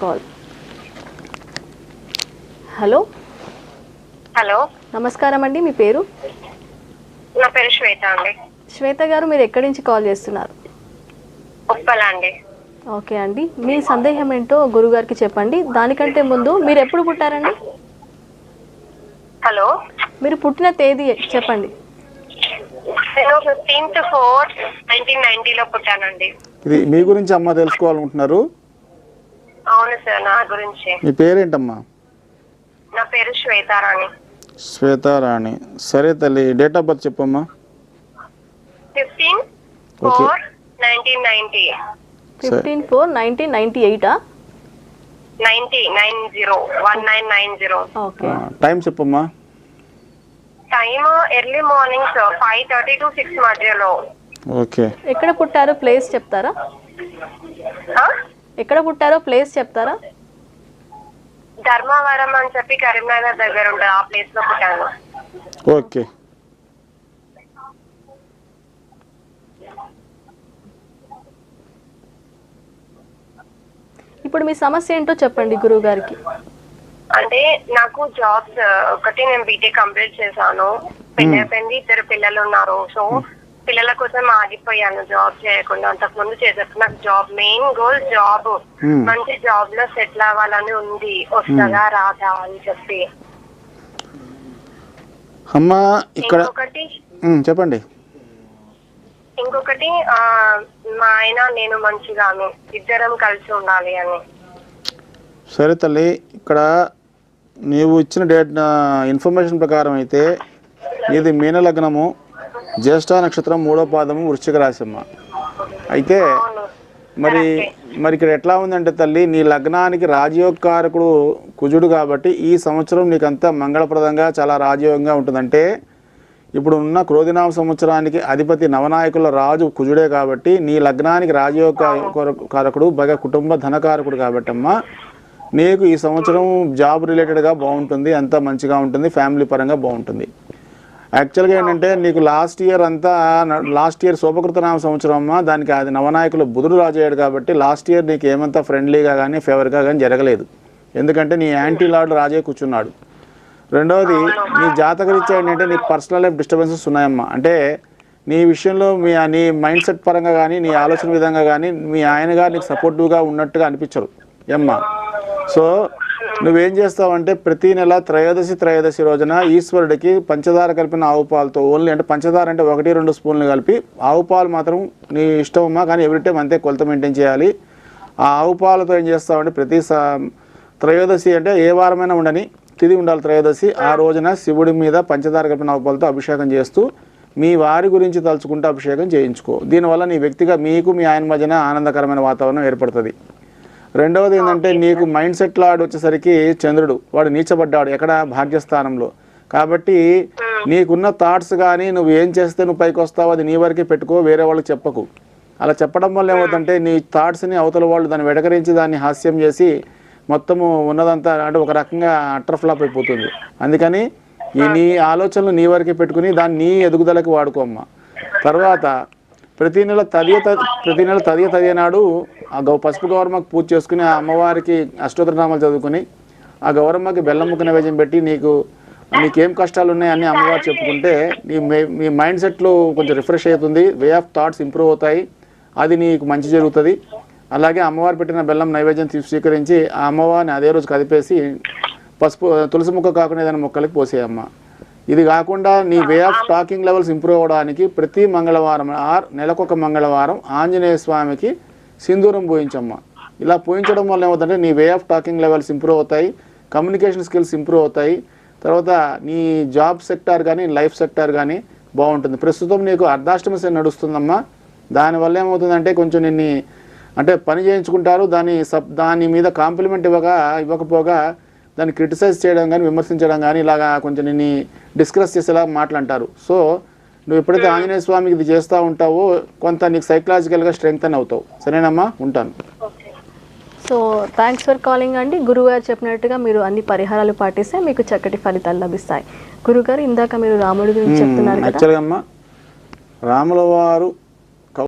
Call. Hello hello, నమస్కారం అండి, మీ పేరు? నా పేరు శ్వేత అండి. శ్వేత గారు, మీరు ఎక్కడి నుంచి కాల్ చేస్తున్నారు? ఉప్పల అండి. ఓకే అండి, మీ సందేహం ఏంటో గురుగారికి చెప్పండి. దానికంటే ముందు మీరు ఎప్పుడు పుట్టారండి? హలో, మీరు పుట్టిన తేదీ చెప్పండి. నేను 15/4/1990లో పుట్టానండి. ఇది మీ గురించి అమ్మ తెలుసుకోవాలనుకుంటున్నారు? అవును సార్, నా గురించి. మీ పేరేంటమ్మా? నా పేరు శ్వేతారాణి. శ్వేతారాణి. సరే తల్లి, డేట్ ఆఫ్ బర్త్ చెప్పమ్మా. 15/4/1990. 15/4/1998. 1990. ఓకే. టైం చెప్పమ్మా. టైమ్ ఎర్లీ మార్నింగ్ 5:30 to 6 మధ్యలో. ఓకే. ఎక్కడ పుట్టారో ప్లేస్ చెప్తారా? ఎక్కడ పుట్టారో ప్లేస్ చెప్తారా? ధర్మవరం అని చెప్పి కరీంనగర్ దగ్గర ఉంటుంది, ఆ ప్లేస్ లో పుట్టాను. ఓకే. ఇప్పుడు మీ సమస్య ఏంటో చెప్పండి గురువు గారికి. అంటే నాకు జాబ్స్ ఒకటి, నేను బీటెక్ కంప్లీట్ చేశాను, పెళ్లి అయిపోయింది, 2 పిల్లలు ఉన్నారు. సో పిల్లల కోసం ఆగిపోయాను జాబ్ చేయకుండా. అంతకు ముందు చేసేది నాకు జాబ్, మెయిన్ గోల్ జాబ్, మంచి జాబ్ లో సెటిల్ అవ్వాలని ఉంది. వస్తుందా రాదా అని చెప్పి. అమ్మా ఇక్కడ చెప్పండి. ఇంకొకటి మా ఆయన నేను మంచిగాను, ఇద్దరం కలిసి ఉండాలి అని. సరే తల్లి, ఇక్కడ నీవు ఇచ్చిన ఇన్ఫర్మేషన్ ప్రకారం అయితే ఇది మీన లగ్నము, జ్యేష్ఠ నక్షత్రం, 3వ పాదము, వృశ్చిక రాశిమ్మ. అయితే మరి ఇక్కడ ఎట్లా ఉందంటే తల్లి, నీ లగ్నానికి రాజయోగకారకుడు కుజుడు కాబట్టి ఈ సంవత్సరం నీకంతా మంగళప్రదంగా చాలా రాజయోగంగా ఉంటుందంటే, ఇప్పుడు ఉన్న క్రోధినామ సంవత్సరానికి అధిపతి నవనాయకుల రాజు కుజుడే కాబట్టి నీ లగ్నానికి రాజయోగ కారకుడు బాగా కుటుంబ ధనకారకుడు కాబట్టి అమ్మా నీకు ఈ సంవత్సరం జాబ్ రిలేటెడ్గా బాగుంటుంది, అంతా మంచిగా ఉంటుంది, ఫ్యామిలీ పరంగా బాగుంటుంది. యాక్చువల్గా ఏంటంటే నీకు లాస్ట్ ఇయర్ శోభకృతనామ సంవత్సరం అమ్మా, దానికి అది నవనాయకులు బుధుడు రాజు అయ్యాడు కాబట్టి లాస్ట్ ఇయర్ నీకు ఏమంతా ఫ్రెండ్లీగా కానీ ఫేవర్గా కానీ జరగలేదు. ఎందుకంటే నీ యాంటీ లార్డ్ రాజే కూర్చున్నాడు. రెండవది, నీ జాతకరీత్యా ఏంటంటే నీ పర్సనల్ లైఫ్ డిస్టర్బెన్సెస్ ఉన్నాయమ్మా. అంటే నీ విషయంలో నీ మైండ్ సెట్ పరంగా కానీ నీ ఆలోచన విధంగా కానీ మీ ఆయనగా నీకు సపోర్టివ్గా ఉన్నట్టుగా అనిపించరు అమ్మా. సో నువ్వేం చేస్తావంటే ప్రతి నెల త్రయోదశి రోజున ఈశ్వరుడికి పంచదార కలిపిన ఆవు పాలతో, ఓన్లీ అంటే పంచదార అంటే 1-2 స్పూన్లు కలిపి, ఆవు పాలు మాత్రం నీ ఇష్టమమ్మా, కానీ ఎవ్రీ టైం అంతే కొలత మెయింటైన్ చేయాలి. ఆ ఆవు పాలతో ఏం చేస్తావంటే ప్రతి త్రయోదశి అంటే ఏ వారమైనా ఉండని తిది ఉండాలి త్రయోదశి, ఆ రోజున శివుడి మీద పంచదార కలిపిన ఆవు పాలతో అభిషేకం చేస్తూ మీ వారి గురించి తలుచుకుంటూ అభిషేకం చేయించుకో. దీనివల్ల నీ వ్యక్తిగా మీకు మీ ఆయన మధ్యన ఆనందకరమైన వాతావరణం ఏర్పడుతుంది. రెండవది ఏంటంటే నీకు మైండ్ సెట్ లాడ్ వచ్చేసరికి చంద్రుడు వాడు నీచబడ్డాడు ఎక్కడ, భాగ్యస్థానంలో. కాబట్టి నీకున్న థాట్స్ కానీ నువ్వు ఏం చేస్తే నువ్వు పైకి వస్తావో అది నీ వరకే పెట్టుకో, వేరే వాళ్ళకి చెప్పకు. అలా చెప్పడం వల్ల ఏమవుతుందంటే నీ థాట్స్ని అవతల వాళ్ళు దాన్ని వెడకరించి దాన్ని హాస్యం చేసి మొత్తము ఉన్నదంతా అంటే ఒక రకంగా అట్టర్ ఫ్లాప్ అయిపోతుంది. అందుకని నీ ఆలోచనలు నీ వరకే పెట్టుకుని దాన్ని నీ ఎదుగుదలకి వాడుకోమ్మ. తర్వాత ప్రతి నెల తదియ నాడు ఆ పసుపు గౌరమ్మకి పూజ చేసుకుని ఆ అమ్మవారికి అష్టోత్తరనామాలు చదువుకుని ఆ గౌరమ్మకి బెల్లం ముక్క నైవేద్యం పెట్టి నీకేం కష్టాలు ఉన్నాయని అమ్మవారు చెప్పుకుంటే మీ మైండ్ సెట్లో కొంచెం రిఫ్రెష్ అవుతుంది, వే ఆఫ్ థాట్స్ ఇంప్రూవ్ అవుతాయి, అది నీకు మంచి జరుగుతుంది. అలాగే అమ్మవారు పెట్టిన బెల్లం నైవేద్యం స్వీకరించి ఆ అమ్మవారిని అదే రోజు కదిపేసి తులసి ముక్క కాకుండా ఏదైనా మొక్కలకి పోసేయమ్మ. ఇది కాకుండా నీ way of talking levels improve అవ్వడానికి ప్రతి మంగళవారం నెలకొక మంగళవారం ఆంజనేయ స్వామికి సింధూరం పోయించమ్మ. ఇలా పోయించడం వల్ల ఏమవుతుందంటే నీ way of talking levels improve అవుతాయి, కమ్యూనికేషన్ స్కిల్స్ ఇంప్రూవ్ అవుతాయి. తర్వాత నీ జాబ్ సెక్టార్ కానీ లైఫ్ సెక్టార్ కానీ బాగుంటుంది. ప్రస్తుతం నీకు అర్ధాష్టమ శని నడుస్తుందమ్మా. దానివల్ల ఏమవుతుందంటే కొంచెం నిన్ను అంటే పని చేయించుకుంటారు, దాని మీద కాంప్లిమెంట్ ఇవ్వకపోగా దాన్ని క్రిటిసైజ్ చేయడం కానీ విమర్శించడం కానీ ఇలాగా కొంచెం నిన్ను డిస్కస్ చేసేలా మాట్లాంటారు. సో నువ్వు ఎప్పుడైతే ఆంజనేయ స్వామికి ఇది చేస్తూ ఉంటావో కొంత నీకు సైకలాజికల్గా స్ట్రెంగ్తన్ అవుతావు. సరేనమ్మా, ఉంటాను. సో థ్యాంక్స్ ఫర్ కాలింగ్ అండి. గురువుగారు చెప్పినట్టుగా మీరు అన్ని పరిహారాలు పాటిస్తే మీకు చక్కటి ఫలితాలు లభిస్తాయి. గురుగారు, ఇందాక మీరు రాముడి గురించి చెప్తున్నారు కదా. యాక్చువల్గా అమ్మా రాముల వారు